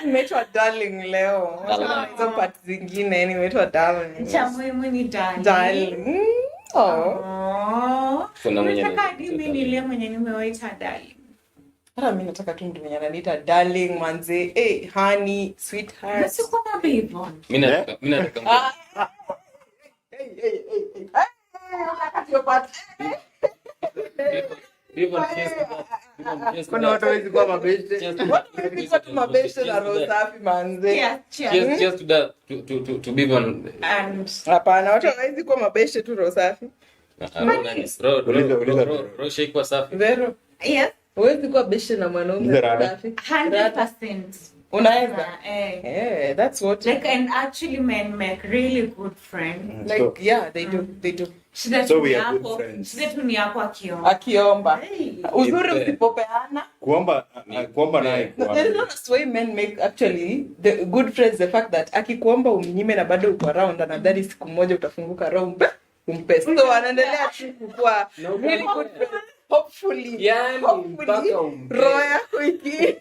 Nimeitwa darling leo. Hizo part zingine nimeitwa darling. Cha muhimu ni darling. Darling. Kuna mwenye mimi nile mwenye nimewaita darling. Hata mimi nataka tu mtu mwenye ananiita darling manze. Hey, honey, sweetheart. Basi kuna hivyo. Mimi nataka. Hey. Unakati hiyo part. Kuna watu wezi kuwa mabeshte. Watu wezi kuwa tu mabeshte na roho safi manze. Just to be on. Hapana, watu wezi kuwa mabeshte tu roho safi. Roho shaikwa safi. Vero. Yes. Wezi kuwa beshte na mwanaume safi. 100%. Unaweza? That's what. Like, and actually men make really good friends. Like, yeah, they do. So we are good friends. Shida tu ni yako akiomba. Uzuri usipopeana. Kuomba naye. There is not a way men make actually the good friends, the fact that akikuomba umnyime na bado uko around na ndani siku moja utafunguka roho umpe. So anaendelea tu kuwa really good friends. Hopefully roho yako iki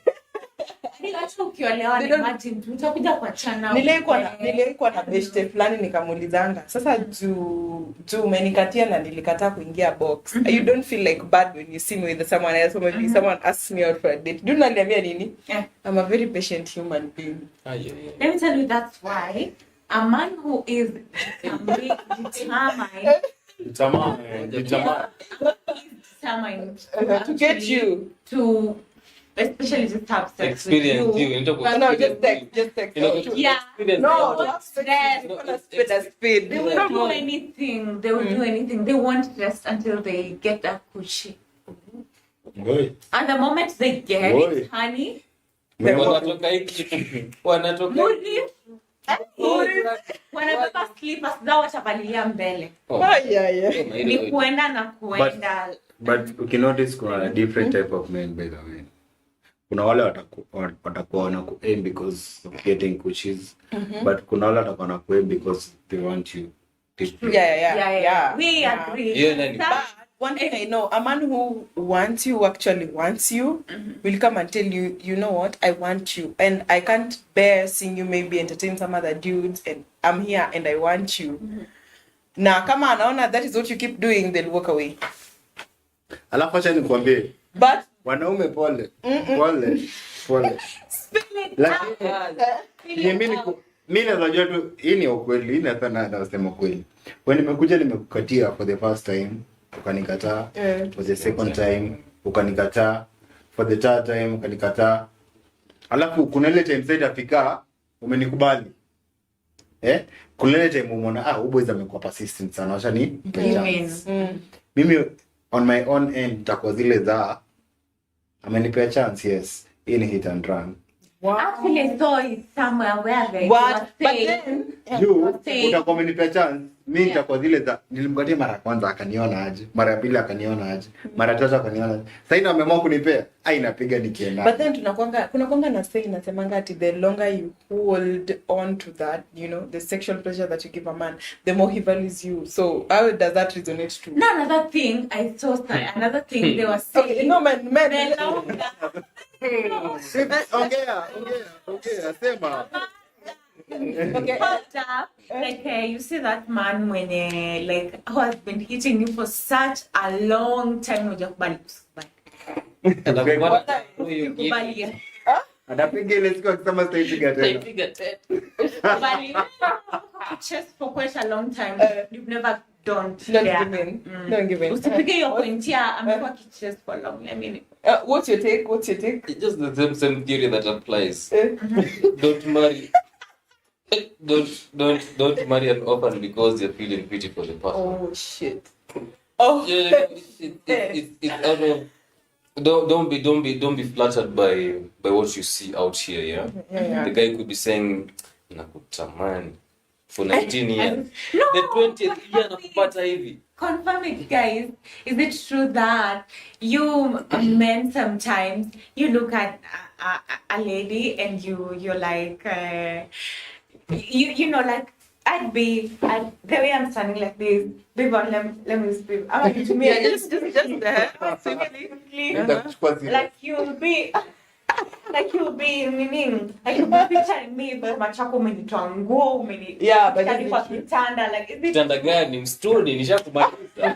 ukiolewa ni imagine tutakuja kuachana. Nilikuwa na beshte fulani nikamuulizanga. Sasa juu umenikatia na nilikataa kuingia box. You don't feel like bad when you see me with someone else, or maybe someone asks me out for a date. Do you know nini? I'm a very patient human being. Let me tell you, that's why a man who is determined to get you to especially just have sex experience with you. No, just text. Yeah. No, speed. They will do anything. They won't rest until they get that coochie. And the moment they get it, honey, wanabeba slippers zao watavalilia mbele. Ni kuenda na kuenda. But you can notice kuna different type of men, by the way. Kuna wale watakuwa wana aim because of getting coochies, but kuna wale watakuwa wana aim because they want you. Yeah. We agree. One thing I know, a man who wants you, who actually wants you, will come and tell you, you know what, I want you. And I can't bear seeing you maybe entertain some other dudes, and I'm here and I want you. Na kama anaona that is what you keep doing, they'll walk away. Alafu acha nikwambie. But wanaume pole. Lakini mimi najua tu hii ni ukweli, hii nataka nasema kweli. When nimekukatia for the first time, ukanikataa, for the second time ukanikataa, for the third time ukanikataa. Alafu kuna ile time sasa itafika umenikubali. Kuna ile time umeona huyu boys amekuwa persistent sana, acha ni mimi on my own end nitakuwa zile za amenipea chance. Yes, hii ni hit and run. Actually, I saw it somewhere where they but then utakuwa umenipea chance, mimi nitakuwa zile za nilimkatia mara kwanza akaniona aje, mara ya pili akaniona aje, mara tatu akaniona aje. Sasa ina ameamua kunipea, inapiga nikienda. But then kuna na say inasemanga ati the longer you hold on to that, you know, the sexual pleasure that you give a man, the more he values you. So how does that resonate too? No, another thing I saw, another thing they were saying. Okay, no men. Ongea, sema. Okay. Like you see that man when like who has been hitting you for such a long time, ujakubali. Anapiga ile siku akisema sitaipiga tena. Just for quite a long time, you've never don't give in. Usipige hiyo point ya amekuwa kichest for long. I mean, what's your take? It's just the same theory that applies. Don't marry. Don't marry an orphan because you're feeling pity for the person. Oh shit. It's out of. Don't be flattered by what you see out here. Yeah? The guy could be saying, "Nakutamani." For 19 years. No, the 20th year nakupata hivi. Confirm it, guys. Is it true that you men sometimes you look at a lady and you're like you know, like the way I'm standing like this, babe, let me speak. I'm like, to me, Yeah, just Nenda kuchukua zile. like you'll be meaning, like you'll be picturing me, but machako umenitoa nguo, Yeah, but umenitoa kwa kitanda, like, is it Kitanda gani mstuni nishakumaliza.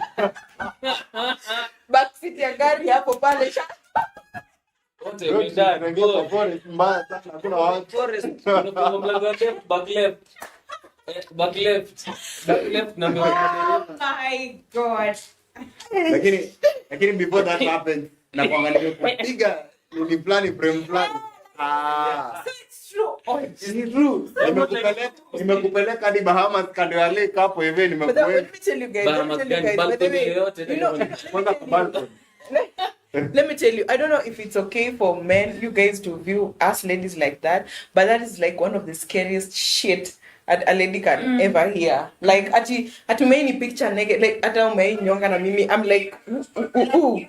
backseat ya gari hapo pale. Wote wamejaa Tunaingia kwa nguo. forest mbaya sana, hakuna watu. Forest, unafunga mlango wa left, back left. Back left. Back left na mbele. oh my god. Lakini before that happened, na kuangalia kupiga ni fulani frame fulani. So it's true. Oh, Ni true. Nimekupeleka hadi Bahamas kando ya lake hapo hivi But then, nimekuweka. let me tell you guys, Bahamas gani, balcony yoyote, you know, Kwanza kwa balcony. let me tell you, I don't know if it's okay for men, you guys, to view us ladies like that, but that is like one of the scariest shit a lady can ever hear. Like, atumeini picture naked, like, ata umeini nyonga na mimi, I'm like, ooh.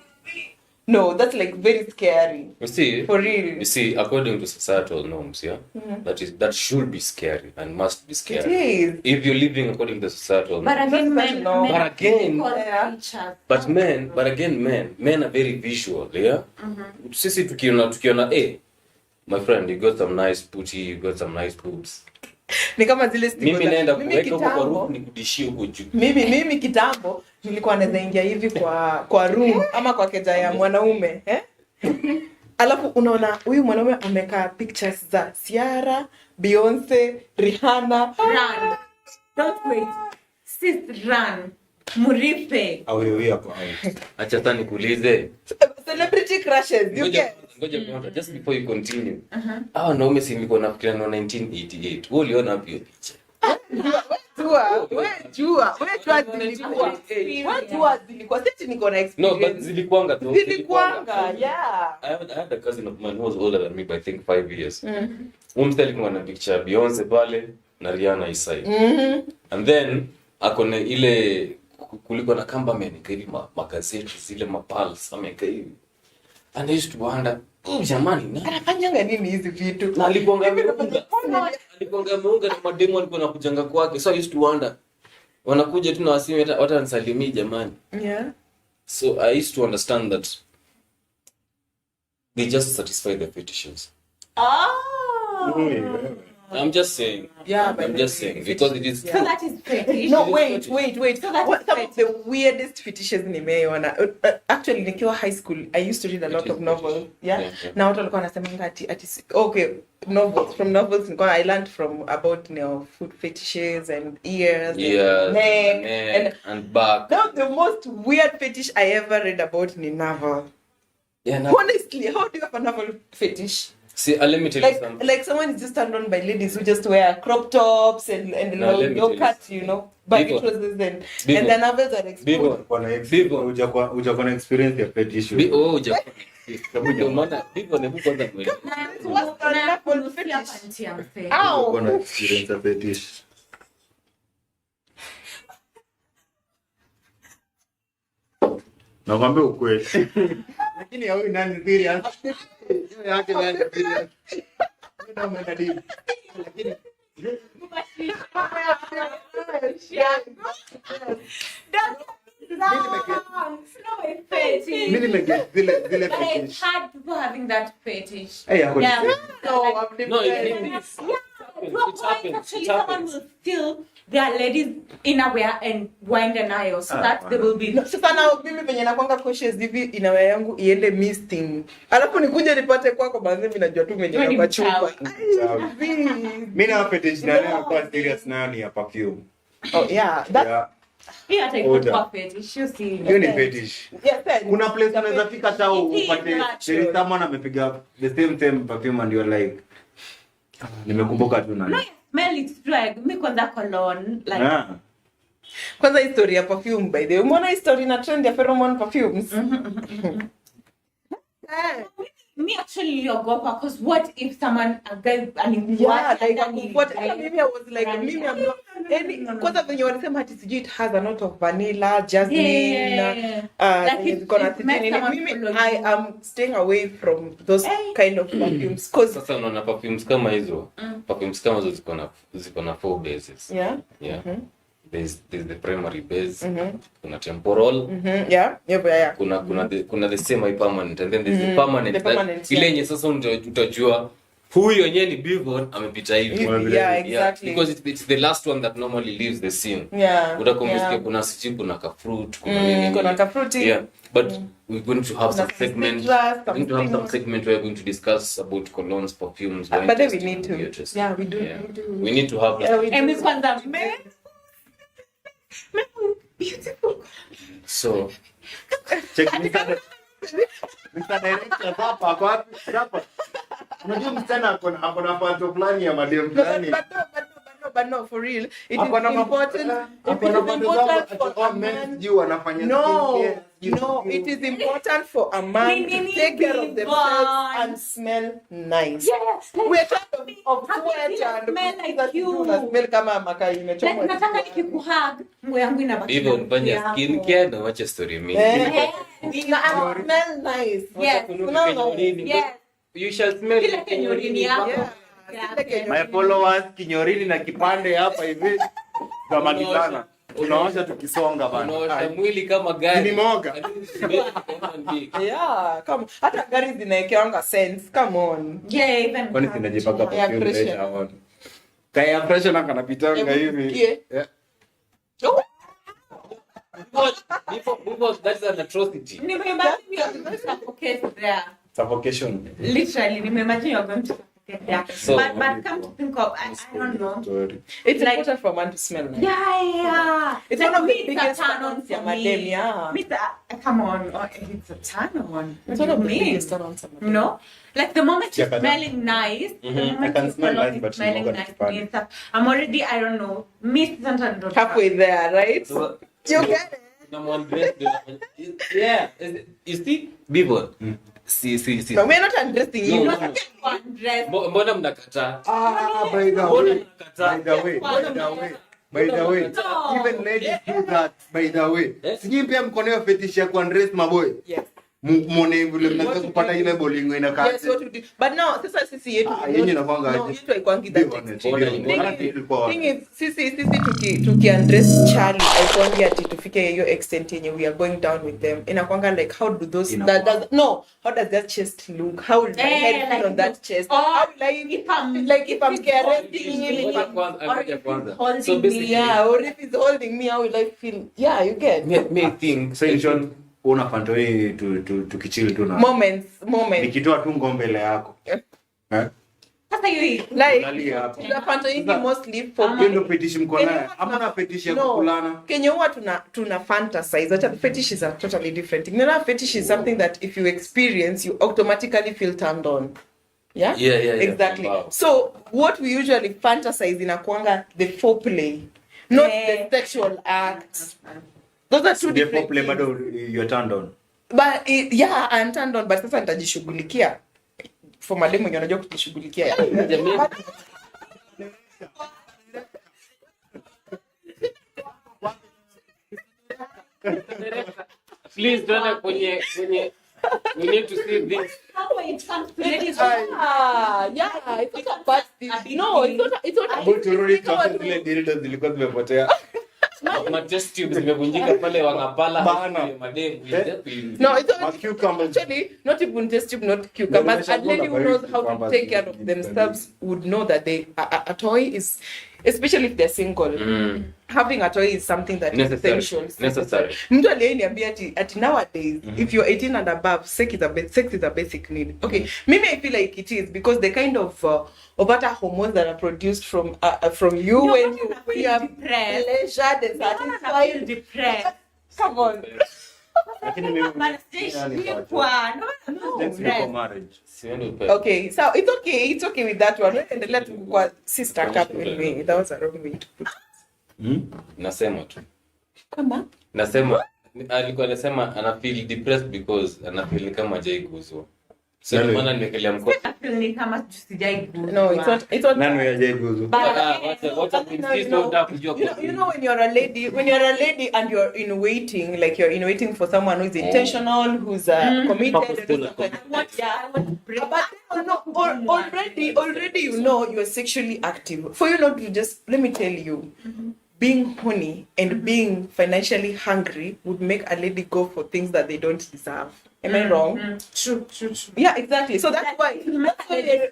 No, that's like very scary. You see, For real. You see, according to societal norms, yeah, that should be scary and must be It scary. is. If you're living according to societal but norms. again, But men yeah. But men are very visual, yeah. Sisi tukiona, my friend, you got some nice booty, you got some nice boobs. Ni kama zile Mimi naenda mimi kuweka huko kwa kitambo- room nikudishie huko juu. mimi kitambo nilikuwa naweza ingia hivi kwa room ama kwa keja ya mwanaume alafu unaona huyu mwanaume amekaa pictures za Ciara, Beyonce, Rihanna. Run. Don't wait. Sis, run. Muripe. Awe hapo out. Acha sasa nikuulize. Celebrity crushes, you get. Ngoja kwanza, just before you continue. Wanaume si nilikuwa nafikiria na 1988. Wewe uliona wapi hiyo picha? Wewe jua zilikuwa sisi niko na No, experience. but zilikuanga tu. Zilikuanga, yeah. I had a cousin of mine who was older than me by I think 5 years. Mumsta alikuwa na picture ya Beyonce pale na Rihanna iside. And then akona ile kulikuwa na cameraman hivi magazeti zile mapals ameka hivi. And I used to wonder, jamani, Anafanyanga nini hizi vitu? na alikuanga ameunga na mademo alikuwa nakujanga kwake. So I used to wonder, wanakuja tu na wasimi hata nisalimii jamani. Yeah. So I used to understand that they just satisfy their fetishes. I'm just saying. Yeah, but I'm just saying because it is Yeah. So true. that is fetish. No, wait. So that's What some of fetish. the weirdest fetishes nimeona. Actually, nikiwa high school, I used to read a lot of novels. Yeah. Na watu walikuwa wanasemanga ati okay, novels. From novels, I learned from about food fetishes and ears, and neck, and back. now the most weird fetish I ever read about ni navel. Yeah, now, Honestly, how do you have a navel fetish? see, let me tell you something. Like someone is just turned on by ladies who just wear crop tops and let me tell low you cut, baggy Bibo. trousers and Bibo. the navels are exposed. Bibo. Uja na experience ya fetish. Ndio maana Bibo ni buko kwanza kweli. What's the navel fetish? Ow! Uko na experience ya fetish. Nakwambia ukweli. Lakini ya huyu nani serious? Hiyo yake nani serious? Ndio maana ndio. Lakini mimi nimeget zile But I've fetish. had people having that fetish. Hey, yako. Yeah. No, I've never No, tried it it. is. It happens. Actually, It someone happens. will steal their ladies innerwear and wind an aisle so that they will be. No, sasa na mimi venye nakwanga cautious hivi inawea yangu iende misting. Alafu nikuje nipate kwako baadhi mimi najua tu venye Wewe ni kwa chupa. mchawi. Mimi na fetish na leo kwa serious nayo ni ya perfume. Oh yeah, that Yeah, Hii hata iko Order. kwa fetish. You see. hiyo ni fetish. yes, then. Kuna place unaweza fika hata It is upate natural. there is someone amepiga the same perfume and you're like nimekumbuka tu nani. Smell it too. Me kwanza cologne like. Ah. Kwanza history ya perfume by the way. Umeona history na trend ya pheromone perfumes? me actually niliogopa because what if someone a guy yeah, like what maybe I was like maybe I'm not any kwanza venye walisema ati sijui it has a note of vanilla, jasmine, like it's gonna mimi I am staying away from those kind of perfumes because sasa unaona perfumes kama hizo ziko na 4 bases. yeah. There's the primary base, kuna temporal, yeah. kuna the semi permanent, and then there's the permanent. The permanent, Ile yenye sasa utajua huyu yenyewe ni Bivon amepita hivi. Yeah, exactly. Because it's the last one that normally leaves the scene. Yeah. Utakumbuka kuna siji, kuna ka fruit, kuna ka fruity. Yeah. But we're going to have some segment. We're going to have some segment where we're going to discuss about colognes, perfumes. But then we need to. Yeah, we do. We need to have. And Miss Kwanza, beautiful. So, check Mr. Director hapa. Unajua msichana ako na pato fulani ya madem fulani. But no, for real. It is Hapana, important. It is important for a man to take care of themselves and smell nice. Yes, We're tired of sweat and smell like you. Smell kama makaa imechomwa. Like nataka nikikuhug, nguo yangu inabaki. even fanya skin care na wacha story mingi. Smell nice. Yes. Yes. You shall smell Kile kenyorini yako. My followers kinyorini na kipande hapa hivi tutamalizana. Tunaosha tukisonga bana. Unaosha mwili kama gari. Nimeoga. Yeah, come. Hata gari zinaekeanga sense. Come on. Yeah, even. Kwani sinajipaka perfume fresh on. Kaya fresh na kanapitanga hivi. Yeah. Because that's an atrocity. Nimemagine you're going to suffocate there. Suffocation. Literally, nimemagine you're going to suffocate there. So, but come to think of, I don't know. Sorry. It's Like- important for a man to smell nice. Yeah. It's Like, one of the me, it's a biggest turn on turn-ons for ya me. madem, yeah. Me, come on. Oh, it's a turn on. It's What one do of you the mean? biggest turn-ons ya madem. You know, like the moment you're Yeah, but- smelling nice, the Mhm. moment I can you smell smell nice, but smelling not nice, that and stuff. I'm already, I don't know, sometimes Halfway there, right? So, You get it? yeah, you see, Bivon. See. No, we're not undressing you. No. undress. Mbona mnakataa? By the Mbona way. mnakataa? By the way. No. Even ladies do that. By the way. Sijui pia mkono hiyo fetish ya kuundress maboy. Yes. Muone vile mnaweza kupata ile bolingo inakaa. Yes, what we do. But now, sasa sisi yetu. yenye inakuanga No, aje? yetu haikuangi that Be honest, extreme. be honest. Thing is, sisi tuki undress Charlie, haikuangi ati tufike hiyo extent yenye we are going down with them. Inakuanga like, how do those, how does that chest look? How will my head feel on that chest? How will I, if I'm caressing him, Kwanza. So basically, yeah, or if he's holding me, how will I feel? Yeah, you get me think. So in short, una fanto hii tukichill tu na. moments. Nikitoa tu ngombe mbele yako. Sasa hiyo Like, Angalia hapo. tunafanya mostly for Hiyo ndio fetish mko nayo. Hamna fetish ya kukulana. Kenya huwa tuna fantasize. That fetish is a totally different thing. Now fetish is something that if you experience, you automatically feel turned on. Yeah? Yeah. Exactly. Wow. So what we usually fantasize inakuanga the foreplay, not the sexual act. Those are two different Play things. bado you're turned on. But yeah, I'm turned on, but sasa nitajishughulikia. For mademu wenye wanajua kujishughulikia. Please don't kwenye we need to see this. when it comes to ladies. Yeah, it's not a bad thing. No, it's not a Hebu turudi kwa zile dildo zilikuwa zimepotea. Ma test tubes zimevunjika pale Wangapala Bana. mademu. No, it's Ma not cucumbers. actually not even test tube, not cucumbers. A lady who knows how to take care of themselves would know that a toy is, especially if they're single. Having a toy is something that is essential. Necessary. Mtu aliyeniambia ati nowadays if you're 18 and above, sex is a basic need. Okay, maybe I feel like it is because the kind of other hormones that are produced from you when you feel have depressed. pleasure, the I feel satisfying. depressed. Come on. Lakini mimi But sijashikwa. No, let's look for marriage. Sioni upepo. Okay, so it's okay with that one. Endelea tu kwa sister couple me. That was a wrong way to put it. Nasema tu. Kama Nasema alikuwa anasema ana feel depressed because ana feel kama hajaiguzwa. So ndio maana nimekelea mkono. Ni kama sijai. No, it's not. Nani yajaiguzo? You know when you're a lady and you're in waiting for someone who's intentional, who's committed. Already you know you're sexually active. For you not to just, let me tell you, being horny and being financially hungry would make a lady go for things that they don't deserve. Am I wrong? True. Yeah, exactly. So that's why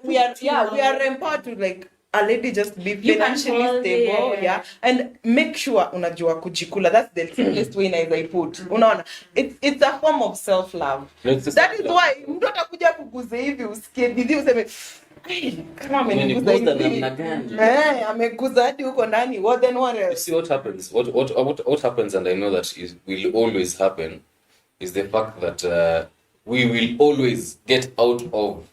we are empowered to like a lady just be financially stable, and make sure unajua kujikula. That's the simplest way I put. Unaona, it's a form of self love. That is why mtu atakuja kuguze hivi usikie bidii useme kama ameniguza hivi. Ameguza hadi huko ndani. What then what else? You see what happens? What happens, and I know that will always happen, is the fact that we will always get out of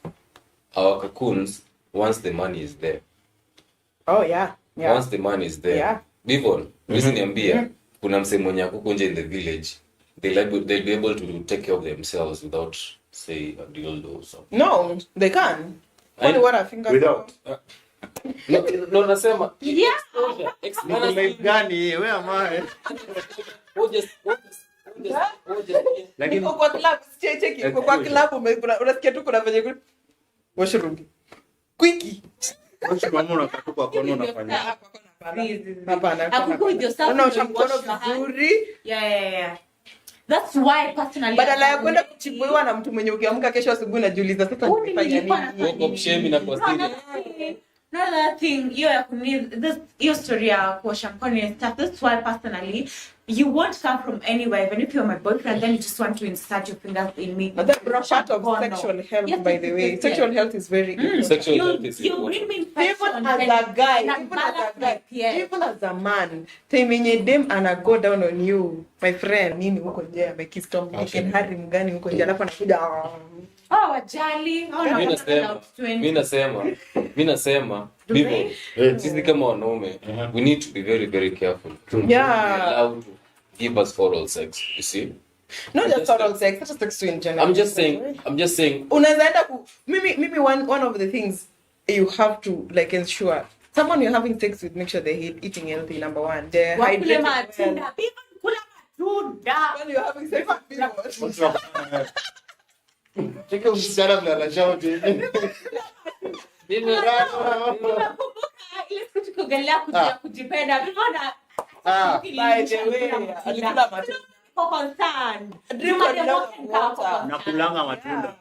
our cocoons once the money is there. Oh yeah. Once the money is there. Yeah. Bivon, niambia kuna msemo mwenye akuko nje in the village. They'll be able to take care of themselves without, say, a dildo or something. No, they can. Only what I think Without. No, nasema. Yeah. Exposure. Gani, where am I? Lakini kwa club cheki kwa club unasikia tu kuna venye washirungi. Quickie. Kama unakatuka kono unafanya. Hapana. Akukuja sawa. Unaosha mkono vizuri. Yeah. That's why personally badala ya kwenda kuchibuiwa na mtu mwenye ukiamka kesho asubuhi unajiuliza sasa nifanye nini. Kwa mshemi na kwa stili. Another thing, your story ya kuosha mkono and stuff. That's why personally, you won't come from anywhere. Even if you're my boyfriend, then you just want to insert your fingers in me. But that's part of sexual health, yes, by the way. Sexual health is very important. Sexual health is you bring me infection. Even as a man, time yenye dem ana go down on you, my friend, nini huko nje amekiss Tom Dick and Harry mgani huko nje alafu anakuja wajali. Mimi nasema people, sisi kama wanaume, we need to be very very careful. Yeah. Allowed to give us oral sex, you see? Not just oral sex, just sex in general. I'm just saying. Unaweza enda maybe one of the things you have to like ensure someone you're having sex with, make sure they're eating healthy, number one. They're hydrated. When you're having sex with people. Cheki msichana mlala shout. Ile kitu kugelea kujipenda. Mbona? By the way, alikula matunda. For concern. Nakulanga matunda.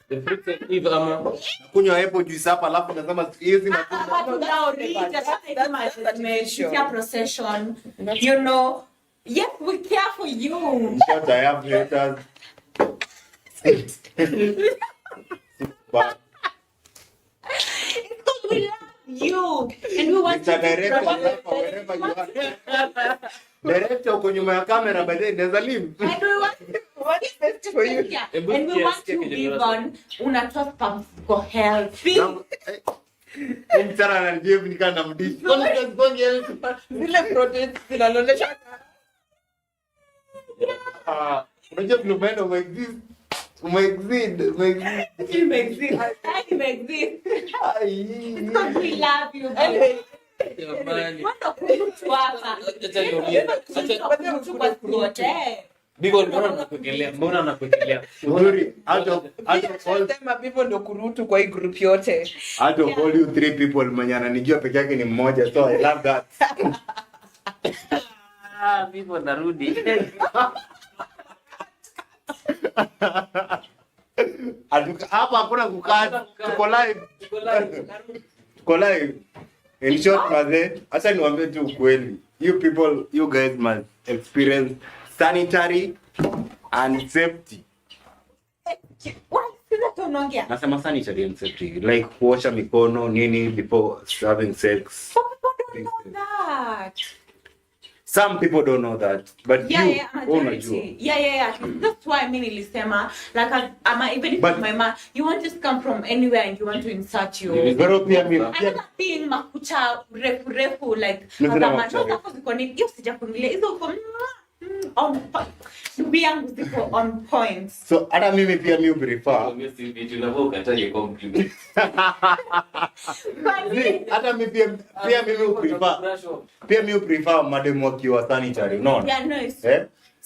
The fruits of Eve ama Kunywa apple juice hapa alafu nasema hizi matunda. That's procession. You know, yes, we care for you. Shout I have haters. But We love you and we want to wherever you are. Director uko nyuma ya kamera by the way, and we want what is best for you. And we want to live on unatoa pumps for healthy. Mtara ananijibu nikana mdishi. Zile proteins zinaonyesha unajua Blumeno umeexist. Umeexist. Because we love you. mbona nakuekelea Uzuri out of all time people ndo kurutu kwa hii group yote. out of all you three people mwenye ananijua peke yake ni mmoja, so I love that. vipo narudi Hapa hakuna kukaa, tuko live. In short, maze, acha niwaambie tu ukweli. You guys must experience sanitary and safety. Nasema sanitary and safety, like kuosha mikono nini before having sex. Some people don't know that, but majority. That's why I mean nilisema like even if my mom, you want to come from anywhere and you want to insert your being makucha refu like hizo sija kuingilia hizo On point. Ndugu yangu ziko on point. So hata mimi pia mi prefer. Hata mimi pia mimi prefer. Pia mimi prefer madem wakiwa sanitary, unaona? Yeah, no, it's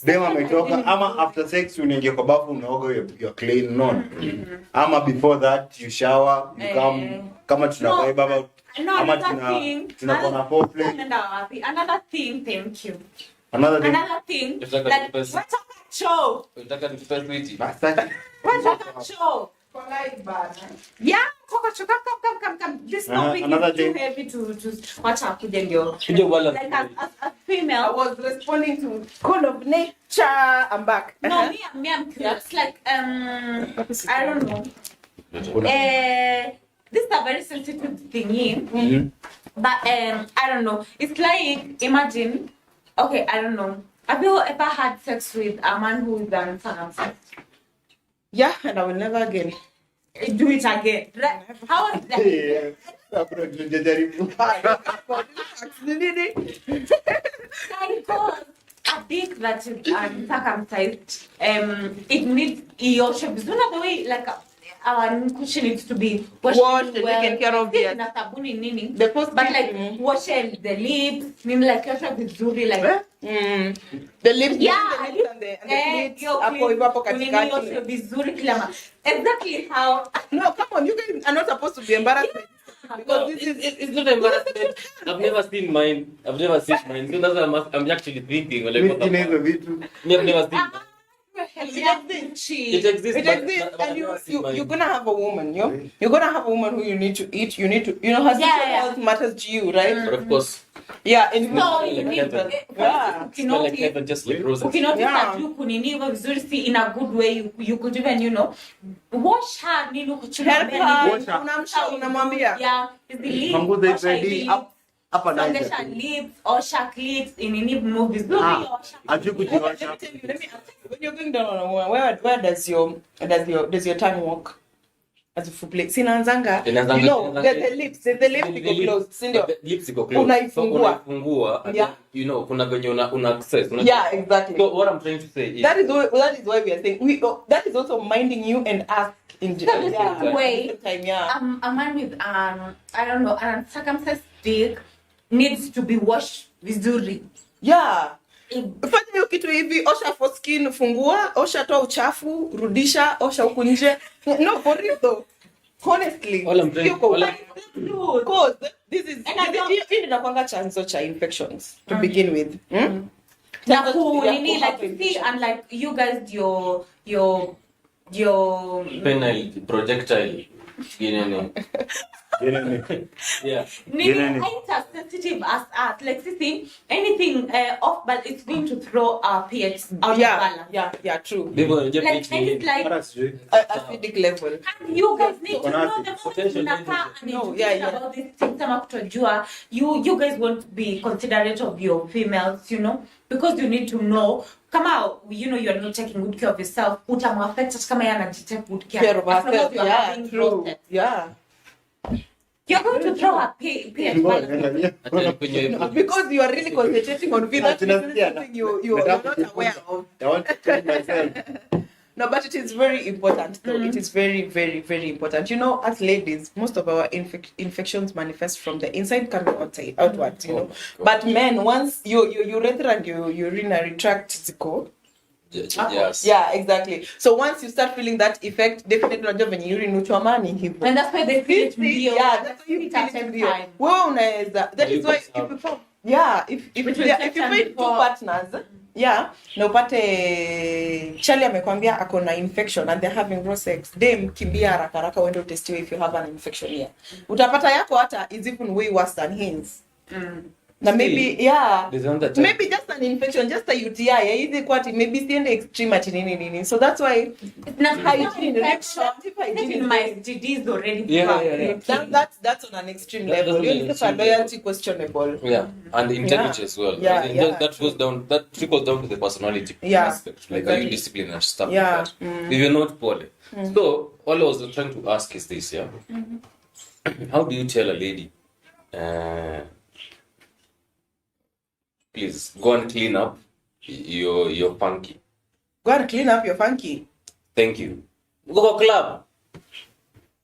Dem ametoka ama after sex unaingia kwa bafu unaoga you're clean, unaona? Ama before that you shower, you come kama tuna vibe ama ama tunakuwa na foreplay. Another thing, thank you. Another thing, like what's up show? Unataka nikupee switi? Basta. What's up show? Yeah, come. This topic another is too thing. heavy to watch up with them. Kuja wala. Like as female, I was responding to call of nature. I'm back. no, me, I'm curious. Like, I don't know. This is a very sensitive thingy, but I don't know. It's like, imagine, okay, I don't know. Have you ever had sex with a man who is uncircumcised? Yeah, and I will never again. Do it again. Right? How is that? Hapo tunajaribu. Because I think that uncircumcised, it needs ioshe vizuri. The way like our cushion needs to be Washed and taken care of, yes. Na sabuni nini. The post But like wash the lips, nini like ioshe vizuri like. The lips, Yeah, the lips and the pleats hapo hivyo hapo katikati. Vizuri kila ma. Exactly how. No, come on, you guys are not supposed to be embarrassed because this is It's not embarrassment. I've never seen mine. So that's why I'm actually thinking. Like, what the Mimi hizo fuck? vitu. I've never seen. it exists. It exists, It but- exists, but I've and never seen mine. you're gonna have a woman, you're gonna have a woman who you need to eat. You need to, her sexual health matters to you, right? But of course, Yeah, and No, Like you need heaven. Yeah. smell like heaven, just like roses. Ukinotice Yeah. that you kuniniwa vizuri si in a good way, you could even wash her nini kuchuna help belly. her. Unamwambia. Yeah, is the lips, Panguza osha hivi hivi, hapa na songesha lips, osha cleats, inini move vizuri, osha. Ajui Let kujiosha. me tell you, let me ask you, when you're going down on a woman, where does your tongue walk? As a footplay. Sinaanzanga, Inaanzanga- you know, inaanzanga- there's the lips iko closed, si ndio? The lips iko closed. Unaifungua. So unaifungua, and Yeah. then, you know, kuna venye una access. Yeah, exactly. So what I'm trying to say is, That is why we are saying that is also minding you and us in So the yeah, same way, at the same time, yeah. a man with I don't know, an uncircumcised dick needs to be washed vizuri. Yeah. If- Fanya hiyo kitu hivi, osha foreskin, fungua, osha toa uchafu, rudisha, osha huku nje. No, for real though. Honestly. All I'm trying- sio kwa all I'm- ubaya. Because this is And I don't- hii inakuanga chanzo cha infections to begin with. na Chanzo ku ya nini ku have like see infection. and like you guys your penile, projectile, ginene. Yeah. nini Nini? ain't as sensitive as us. Like see anything off, but it's going to throw our pH out of Yeah, balance. yeah, true. Ndivyo unajua Like pitch and ni it's like Hata sijui. Acidic level. and you guys need to know the Potential more unakaa and No, educate yeah, yeah. about these things kama kutojua you guys won't be considerate of your females, because you need to know kama you're not taking good care of yourself utamuaffect kama yeye anajitake good care Care of As long as ourselves. you're Yeah, having true. process. Yeah. You're going to throw a pH balance. Hata kwenye Because you are really concentrating on feelings. This is Tunasikia. something you're not aware of. I want to tell myself. No, but it is very important though. It is very, very, very important. As ladies, most of our infections manifest from the inside coming outwards, Oh my God. But men, once your urethra and your urinary tract ziko. yes. Yeah, exactly. So once you start feeling that effect, definitely unajua venye urine uchomani hivyo. And that's why they feel it mbio. Yeah, that's why you feel it mbio. Wewe unaweza. That is why if you found, yeah, if you find two partners, yeah, na upate Charlie amekwambia ako na infection and they're having raw sex, dem kimbia haraka haraka uende utestiwe if you have an infection here. Utapata yako hata is even way worse than his. Na maybe yeah, There's another time. maybe just an infection, just a UTI, hizi kwati maybe siende extreme ati nini. So that's why It's not hygiene, infection. reproductive hygiene Even is my very- STDs already. Yeah. That's on an extreme That level. doesn't You're mean just a it's loyalty questionable. Yeah, and integrity Yeah. as well. Yeah, And yeah. That goes down. That trickles down to the personality Yeah, aspect. Like, are you exactly. disciplined and stuff Yeah, like that? If you're not, poorly. So all I was trying to ask is this: yeah, how do you tell a lady, please go and clean up, you're funky. Go and clean up your funky. Thank you. Uko kwa club.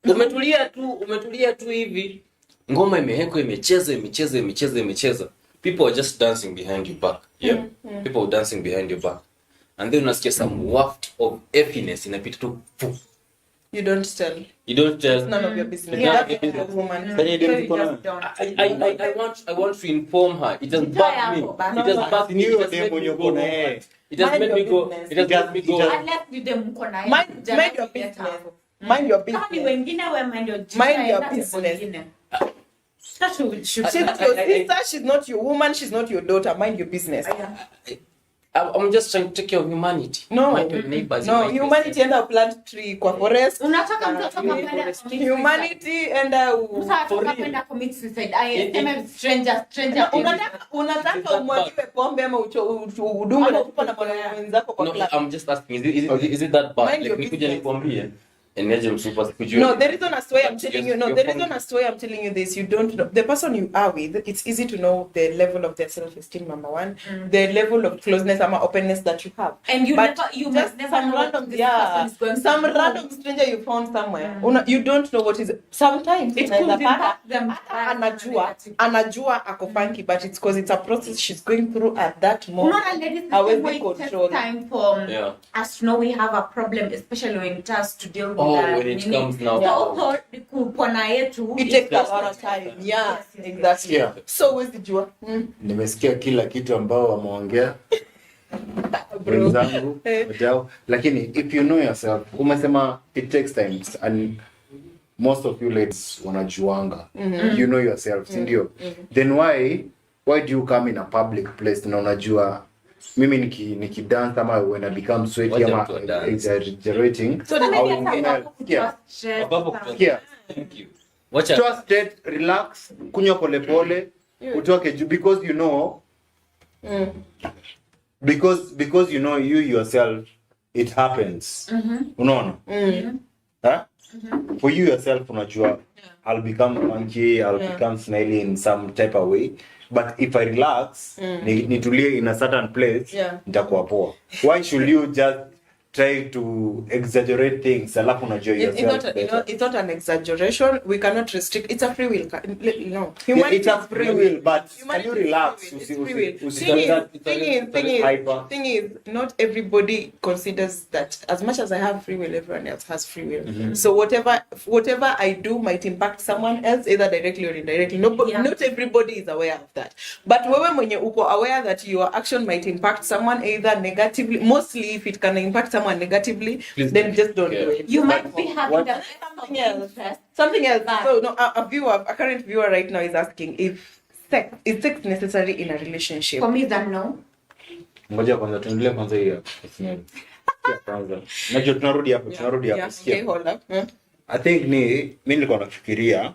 Umetulia tu hivi. Ngoma imeheko imecheza. People are just dancing behind your back. Yeah. People are dancing behind your back. And then unasikia some waft of effiness inapita tu. You don't tell. It's none of your business. Yeah. That's your woman. So you just don't. I want to inform her. It has bugged me. It has bugged me. It has made me go. It has made me go. It has made me go. Unless with them mko na Mind your business. Mind your Kama ni business. wengine we mind your Mind your that's business. wengine. That should She's your sister, she's not your woman, she's not your daughter. Mind your business. I'm just trying to take care of humanity. No. Mind your neighbors. No, mind humanity yourself. enda plant tree kwa forest. unataka mtu atoka kwenda Humanity enda atoka kwenda commit suicide. I am stranger. unataka umwagiwe pombe ama udungwe na tupo na mwanaume wenzako kwa No, club. I'm just asking, is it that bad? Mind your Like nikuja business. nikwambie eneje msupa sikujua. No, the reason as why I'm telling you, Your the phone- reason as why I'm telling you this, you don't know the person you are with. It's easy to know the level of their self-esteem. Number one, the level of closeness and openness that you have. And you But never- you just must never some know what random, this person is going some through. random stranger you found somewhere. You don't know what is. Sometimes It unaweza could pata, impact them hata anajua ako funky, but it's because it's a process she's going through at that moment. Unaona ladies, the Hawezi same way it takes control. time for Yeah. us to know we have a problem, especially when it has to deal with Oh, that. when it nini. comes now. So also kupona yetu It is takes a just lot of time. Yeah, Yes. exactly. Yeah. So where's the jua? Nimesikia kila kitu ambao wameongea Bro. wenzangu wadau, lakini if you know yourself, umesema it takes time and most of you ladies wanajuanga. You know yourself, si ndio? Then why do you come in a public place na unajua mimi nikidance ama when I become sweaty Wacha ama mtu adance. exaggerating, So So maybe au it's ingine about sikia stress. Above kutoa- sikia Thank you. Wacha just state, relax, kunywa polepole, utoke juu because you know because you know you yourself it happens. Unaona? Huh? For you yourself unajua I'll become funky, I'll become smiley in some type of way, but if I relax nitulie in a certain place nitakuwa poa. Why should you just try to exaggerate things alafu unajua yourself better? It's not an exaggeration. We cannot restrict. It's a free will. No, Yeah, it's a is free will, but can Humanity you is relax? free will. Usi- It's free usi- will. usi- Thing is, not everybody considers that. As much as I have free will, everyone else has free will. So whatever I do might impact someone else, either directly or indirectly. Not everybody is aware of that. But wewe mwenye uko aware that your action might impact someone either negatively. Mostly, if it can impact someone negatively, Please then just don't yeah. do it. You might be having What- the Something else. interest. Something else. But- So no, a current viewer right now is asking if is sex necessary in a relationship. For me, that no. Ngoja kwanza tuendelee kwanza hiyo. Sikia kwanza. Najua tunarudi hapo, tunarudi hapo. Yeah. Sikia. Okay, hold up. I think mimi nilikuwa nafikiria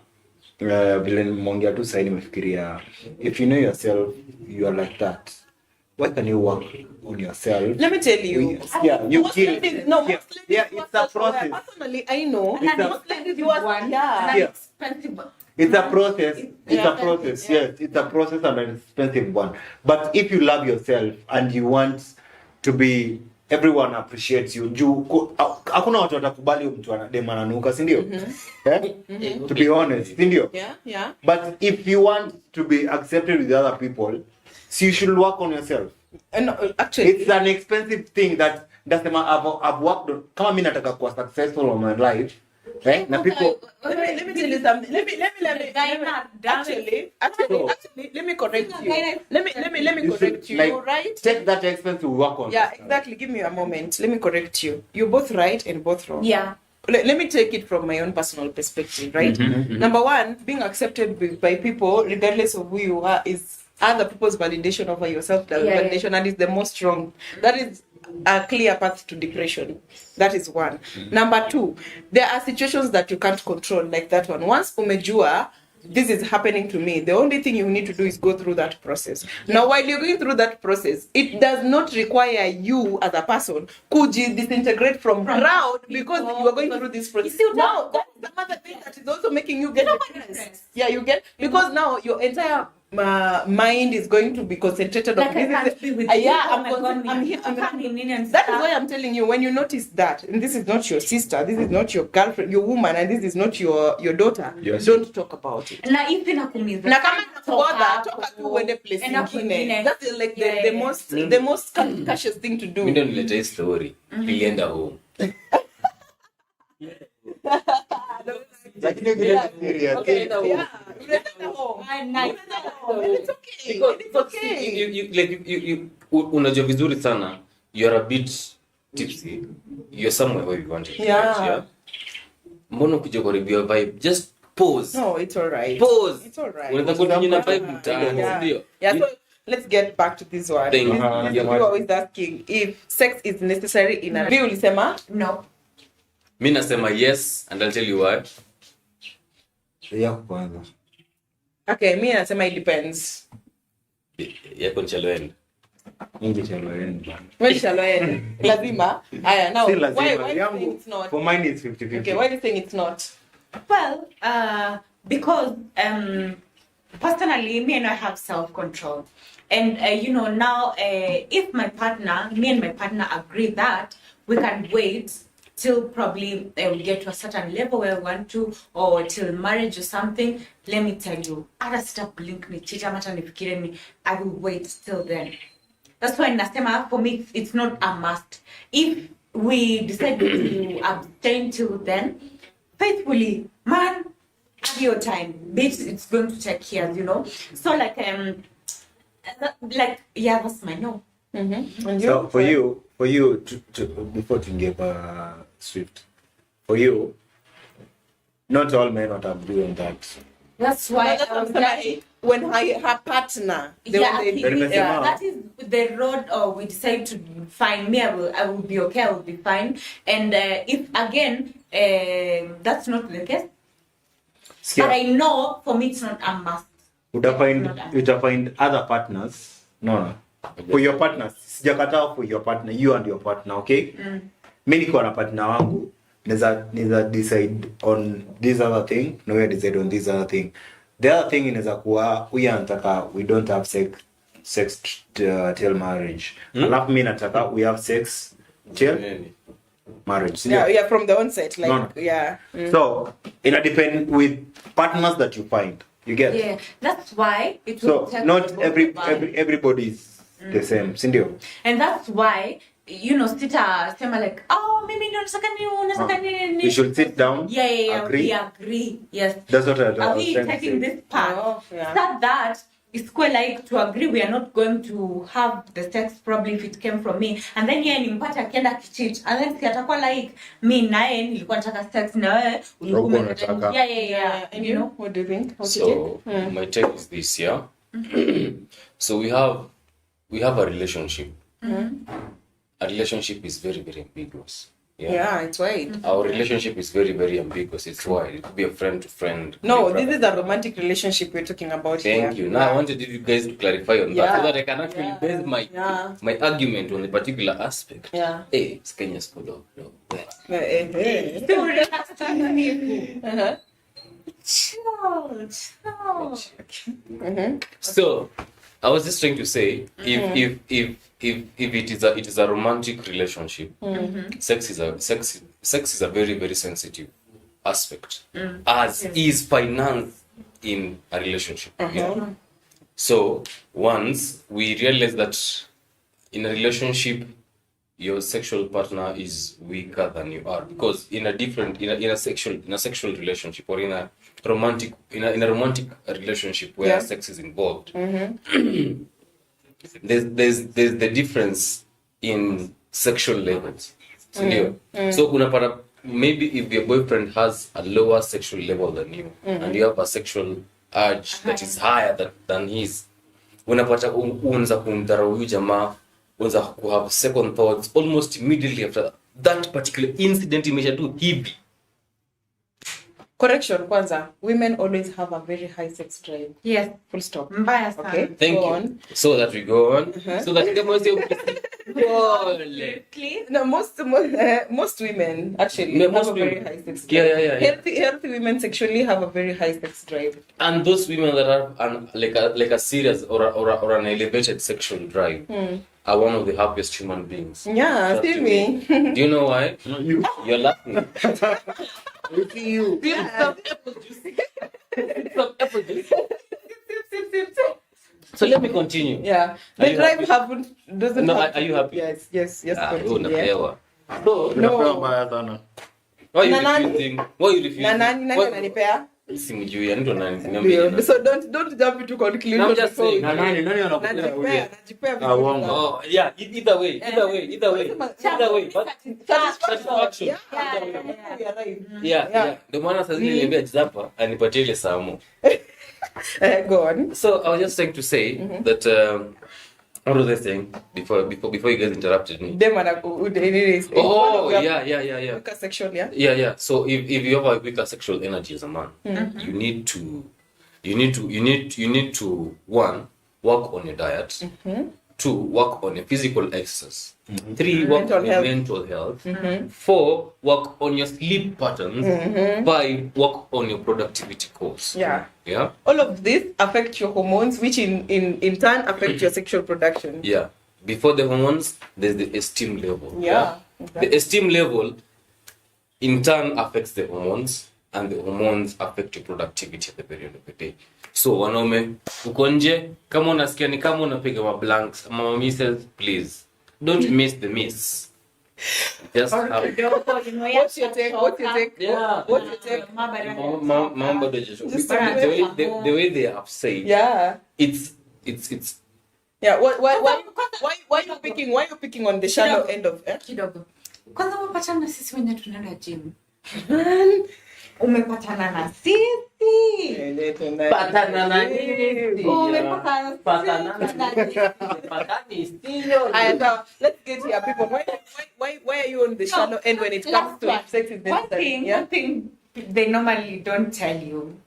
vile nimeongea tu sasa nimefikiria if you know yourself you are like that. Why can you work on yourself? Let me tell you. Yeah, you Most kill. ladies- no, most Yeah, ladies yeah, who are it's a self-aware, process. Personally, I know. And an most ladies expensive who are one. yeah. And an Yeah. expensive one. It's a process. It's Yeah. a process. Yeah. Yes, it's a process and an expensive one. But if you love yourself and you want to be, everyone appreciates you. Hakuna watu watakubali mtu anadema ananuka, si ndio? To be honest, si ndio? Yeah. But if you want to be accepted with other people, so you should work on yourself. And actually, It's an expensive thing that ndasema I've worked on. Kama mimi nataka kuwa successful in my life, na people let me tell you something. Let me actually let me correct you. Let me you correct should, you. like, You're right. take that expense to work on. Yeah, yourself. exactly. Give me a moment. Let me correct you. You're both right and both wrong. Yeah. Let me take it from my own personal perspective, right? Number one, being accepted by people, regardless of who you are, is other people's validation over yourself. Validation, and is the most wrong. That is a clear path to depression. That is one. Number two, there are situations that you can't control, like that one. Once umejua, this is happening to me, the only thing you need to do is go through that process. Now, while you're going through that process, it does not require you as a person to disintegrate from crowd because you are going through this process. You still Now, don't- that's another thing that is also making you get Nobody depressed. depressed. Yeah, you get, because now your entire mind is going to be concentrated Like on I this. can't be with you. Oh my God, I'm here. I can't be near and That is stuff. why I'm telling you, when you notice that, and this is not your sister, this is not your girlfriend, your woman, and this is not your daughter, Yes. don't talk about it. Na if inakumiza. Na kama Toka toka tu uende place enda nyingine. kwingine. That's like Yeah, the yeah. most the most cautious thing to do. Mimi ndo niletea story. Nilienda home. Lakini ukileta serious. Okay, Unaenda home. yeah. Unaenda home. Nice. Unaenda home. It's okay. Because It's okay. you unajua vizuri sana, you're a bit tipsy, you're somewhere where you want it. Yeah. Mbona ukija kuharibia vibe, just pause. No, it's all right. Pause. It's all right. Unaweza kunyanya na vibe Yeah. mtaani, Yeah. ndio. Yeah, so let's get back to this one. Thank you. You are always asking if sex is necessary in a view ulisema? No. Mimi nasema yes, and I'll tell you why. Ya kwanza. Okay, me nasema it depends. Yako ni chaloenda. Ingi chaloeni bana. When shall I end? Lazima. Aya, now Si why lazima. you saying Yangu, it's not? for mine it's 50-50. Okay, why are you saying it's not? Well, because personally, me and I have self-control, and now if me and my partner agree that we can wait till probably we get to a certain level where we want to, or till marriage or something. Let me tell you, hata sita blink ni chicha mata nifikire ni, I will wait till then. That's why nasema for me it's not a must. If we decide to abstain till then, faithfully, man, have your time. Bitch, it's going to take years, So like yeah, that's my no. Mm-hmm. And So for you to before to give Swift, for you, not all men what I'm doing that. That's why that's what I'm saying. When her partner, the yeah, one they that is the road we decide to find. Me, I will be okay. I will be fine. And if again, that's not the case. But I know for me it's not a must. Uta find other partners. No. For your partners, sijakataa for your partner, you and your partner, okay? Mimi niko na partner wangu, neza decide on this other thing, no we decide on this other thing. The other thing inaweza kuwa huyu anataka we don't have sex till marriage. Alafu mimi nataka we have sex till marriage. Yeah, from the onset, like No. yeah. So, it depends with partners that you find. You get? Yeah, that's why it will So, take not both everybody is the same, sindio? And that's why sita sema like, oh, mimi ndio nataka nini. We should sit down, Yeah, agree. we agree. Yes. That's what I Are was we trying to taking say. this part? Oh, yeah. Start that. It's quite like to agree we are not going to have the sex probably if it came from me, and then yeye nimpata akienda kichit, and then si atakuwa like me naye nilikuwa nataka sex na wewe ulikuwa Ulikuwa unataka. unataka. Yeah. And you know, what do you think? What So you think? my take is this, yeah. So we have a relationship. A relationship is very, very ambiguous. Yeah, it's right. Our relationship is very, very ambiguous. It's wide. It could be a friend to friend. No, this is a romantic relationship we're talking about here. Thank you. Now I wanted you guys to clarify on that so that I can actually base my argument on a particular aspect. Yeah. Hey, it's Kenya School of Law. Still relax to me. Uh-huh. Chill. So I was just trying to say, if it is a romantic relationship, sex is a very, very sensitive aspect, as is finance in a relationship. Yeah. So once we realize that in a relationship your sexual partner is weaker than you are, because in a sexual relationship or in a romantic relationship where sex is involved, there's the difference in sexual levels. So unapata maybe if your boyfriend has a lower sexual level than you and you have a sexual urge that is higher than his, unapata unza kumdharau huyu jamaa, unza ku have second thoughts almost immediately after that particular incident imesha tu hivi. Correction, kwanza. Women always have a very high sex drive. Yes. Full stop. Mbaya sana. Okay. Thank Go you. on. So that we go on. So that kama sio pole. Please. No, most women actually Yeah, have most a very women. high sex Yeah, drive. yeah. Healthy women sexually have a very high sex drive. And those women that have like a serious or an elevated sexual drive are one of the happiest human beings. Yeah, Trust see me. me. Do you know why? You. You're laughing. We see you. Some apple juice. Some apple juice. So let me continue. Yeah. Are The you drive happy? doesn't No, have are you happy? Yes. Ah, Continue, yeah. unapewa. So, Unapewa mbaya sana. why you Na nani? refusing? Why you refusing? Na nani Why- ananipea? Simjui, yani ndo nani? Ndio. So don't jump into conclusion. No, I'm just saying. Na nani anakupea wewe? Najipea Ah, vizuri uongo. sana. Oh, yeah, either way. Either way, but satisfaction. Yeah. Yeah. You're right. Yeah. Ndio maana sasa zile niambia Jizapa anipatie ile samo. Go on. So I was just trying to say that what was I saying before you guys interrupted me? Them and anyways. Oh, yeah. Weaker section, yeah. Yeah. So if you have a weaker sexual energy as a man, you need to one, work on your diet. 2, work on your physical exercise. 3, work Mental on your health. mental health. 4, work on your sleep patterns. 5, work on your productivity goals. Yeah. Yeah. All of this affect your hormones, which in turn affect your sexual production. Yeah. Before the hormones, there's the esteem level. Yeah. The esteem level in turn affects the hormones, and the hormones affect your productivity at the very end of the day. So wanaume uko nje, kama unasikia ni kama unapiga ma blanks, mama misses, please don't miss the miss. Just have What's your take? yeah. What's your take? Mama bado Just the way they have said Yeah. it's Yeah. Why you picking on the shallow end of Kidogo. Kwanza umepatana na sisi wenye tunaenda gym. Umepatana na sisi. patana na nini? Umepatana na sisi. Let's get here, people. Why are you on the shallow end when it comes to sex is necessary? One thing they normally don't tell you.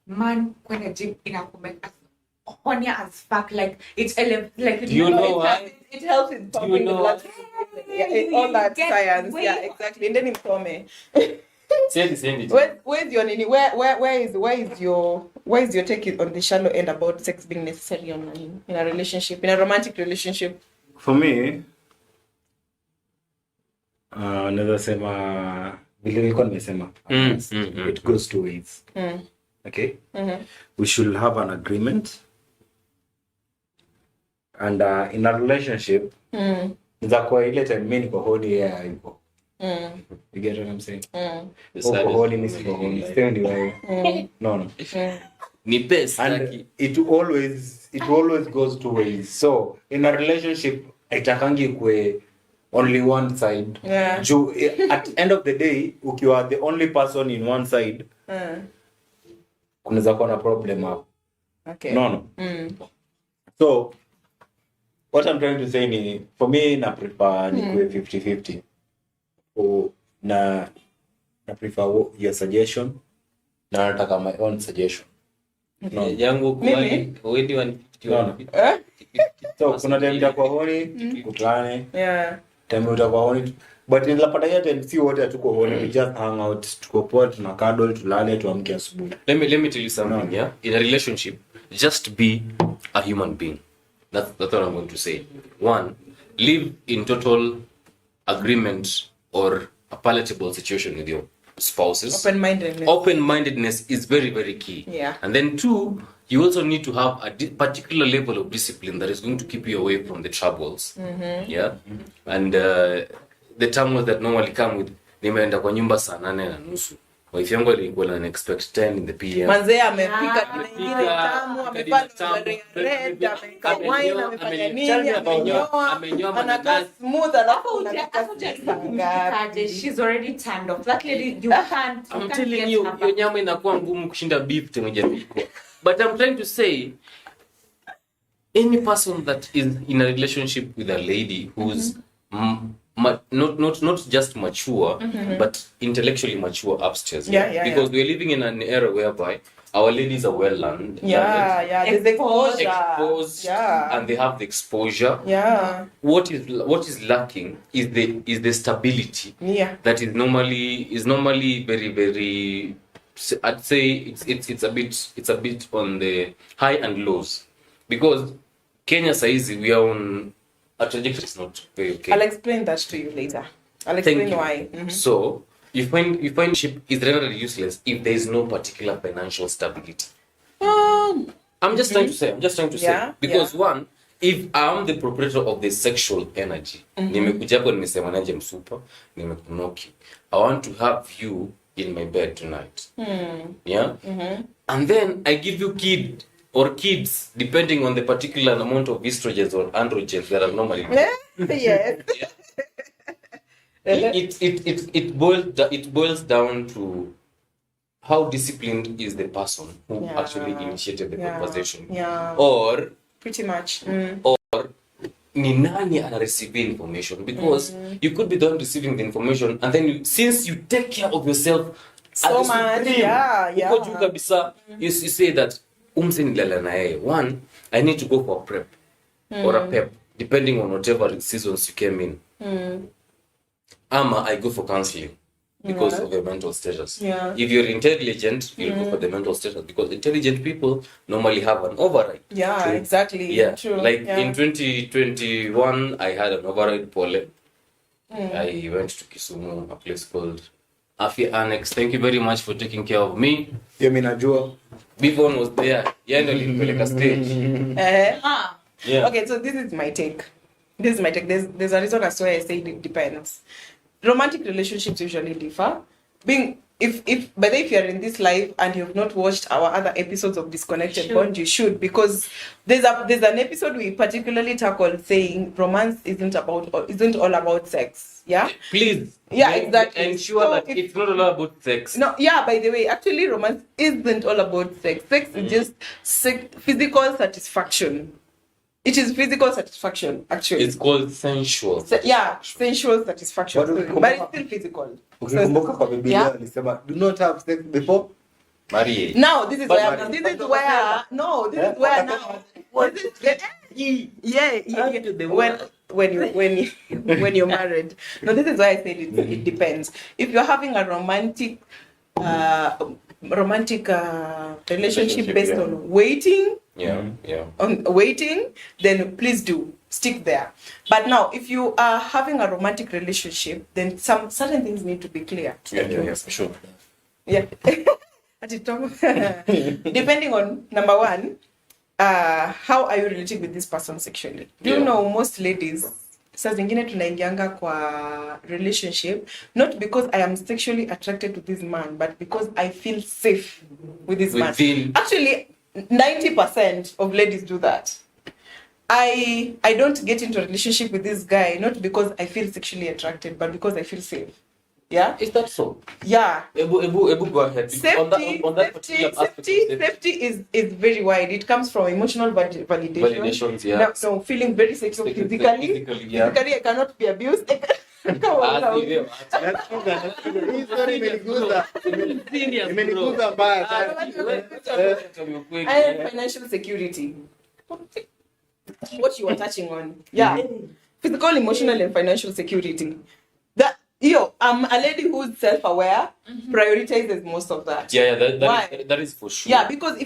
Man, when a gym inakumeka horny as fuck, like it's like Do you know why? It helps in pumping the blood. Yeah, all that Get science. way- Yeah, exactly. And then in Tome. Send it. Where's your nini? Where is your take on the shallow end about sex being necessary in a relationship, in a romantic relationship? For me, naweza sema vile nilikuwa nimesema. It goes two ways. Okay? We should have an agreement. And in a relationship, za kwa ile time mimi niko horny yeye hayuko. You get what I'm saying? Uko horny mimi siko horny. Still ni wewe. No. Ni pesa And taki. it always goes two ways. So in a relationship itakangi kwe only one side. Yeah. At the end of the day, ukiwa the only person in one side, kunaweza kuwa na problem hapo. Okay. No. So what I'm trying to say ni for me na prefer nikwe 50-50. Na prefer your suggestion na nataka my own suggestion. No. Yangu Mimi? kwani wewe No. So kuna time utakuwa horny, kutane. Yeah. Time utakuwa horny. But nilapata hiyo time si wote hatuko horny, we just hang out, tuko poa, tuna cuddle, tulale, tuamke asubuhi. Let me tell you something, yeah? In a relationship, just be a human being. That's what I'm going to say. 1, live in total agreement or a palatable situation with your spouses. Open-mindedness. Open-mindedness is very, very key. Yeah. And then 2, you also need to have a particular level of discipline that is going to keep you away from the troubles. Yeah. And the turmoils that normally come with nimeenda kwa nyumba saa 8:30. Wife yangu alikuwa na expect 10 in the PM. Manzee amepika kile ingine tamu, amepaka red, ameweka wine, amefanya nini, amenyoa, anakaa smooth, alafu Kaje, she's already turned off. That lady, you can't. I'm you can't telling get you, her your back. nyama inakuwa ngumu kushinda beef tengenezwa. But I'm trying to say, any person that is in a relationship with a lady whose not just mature, but intellectually mature upstairs. Yeah, Because we're living in an era whereby our ladies are well learned. There's Exposed, Yeah. and they have the exposure. Yeah. What is lacking is the stability. Yeah. That is normally very, very, I'd say it's a bit on the high and lows, because Kenya saizi we are on a trajectory is not very okay. I'll explain that to you later. I'll explain why. So you find ship is rendered useless if there is no particular financial stability. I'm just trying to say because one, if I'm the proprietor of the sexual energy, nimekuja hapo nimesema naje msupa, nimekunoki, I want to have you in my bed tonight. Yeah? And then I give you kids, depending on the particular amount of estrogens or androgens that are normally. Yes. It boils down to how disciplined is the person who actually initiated the conversation. Or pretty much. Or ni nani ana receive information, because you could be the one receiving the information, and then since you take care of yourself so much, uko juu kabisa, you say that nilala na yeye, one, I need to go for a prep or a pep, depending on whatever seasons you came in. Ama I go for counseling because of your mental status. If you're intelligent, you'll go for the mental status, because intelligent people normally have an override. Exactly. True. Like in 2021, I had an override pole. I went to Kisumu, a place called Afya Annex. Thank you very much for taking care of me. Bivon was there. Nilipeleka stage. Okay, so this is my take. There's a reason as to why I say it depends. Romantic relationships usually differ. If you're in this life and you've not watched our other episodes of Disconnected Bond, you should, because there's an episode we particularly tackle saying romance isn't all about sex. Yeah? Please. Yeah, exactly. Ensure that it's not all about sex. No, by the way, actually romance isn't all about sex. Sex is just physical satisfaction. It is physical satisfaction, actually. It's called sensual. Sensual satisfaction. But it's still physical. Ukikumbuka kwa Biblia alisema do not have sex before marriage. Now this is where when you're married. No, this is why I said it depends. If you're having a romantic relationship based on waiting, on waiting, then please do stick there. But now, if you are having a romantic relationship, then some certain things need to be clear. For sure. Depending on, number one, how are you relating with this person sexually? Do you know most ladies, saa zingine tunaingianga kwa relationship not because I am sexually attracted to this man, but because I feel safe with this man. Actually, 90% of ladies do that. I don't get into a relationship with this guy not because I feel sexually attracted, but because I feel safe. Yeah? Is that so? Yeah. Ebu go ahead. Safety is very wide. It comes from emotional validation. Validations, yeah. No, feeling very secure physically. Physically, I cannot be abused. And financial security. What you are touching on. Yeah. Physical, emotional, and financial security. I'm a lady who's self-aware, prioritizes most of that. That is for sure. Yeah, because if